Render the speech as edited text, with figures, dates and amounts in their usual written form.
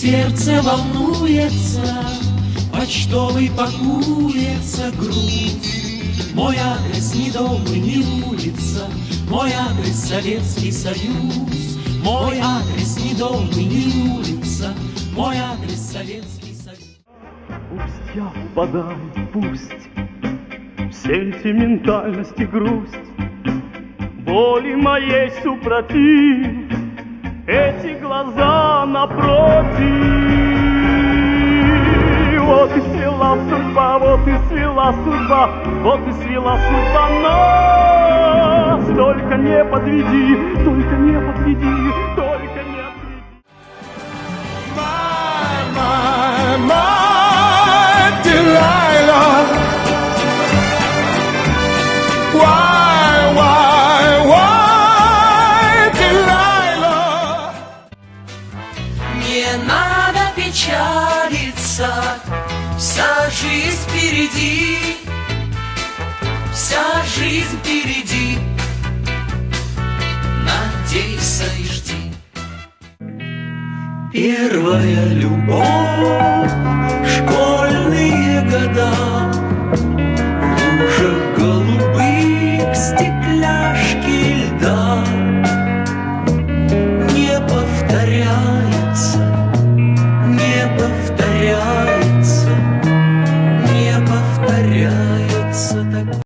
сердце волнуется, почтовый пакуется грусть. Мой адрес ни дом и ни улица, мой адрес Советский Союз. Мой адрес ни дом и ни улица, мой адрес Советский Союз. Пусть я впадаю, пусть в сентиментальность и грусть, боли моей супротив, эти глаза напротив. Вот и свела судьба, вот и свела судьба, вот и свела судьба нас. Только не подведи, только не подведи, только не отведи. My Delilah, why, Delilah? Не надо печалиться, вся жизнь впереди, вся жизнь впереди. Надейся и жди. Первая любовь, школьные года,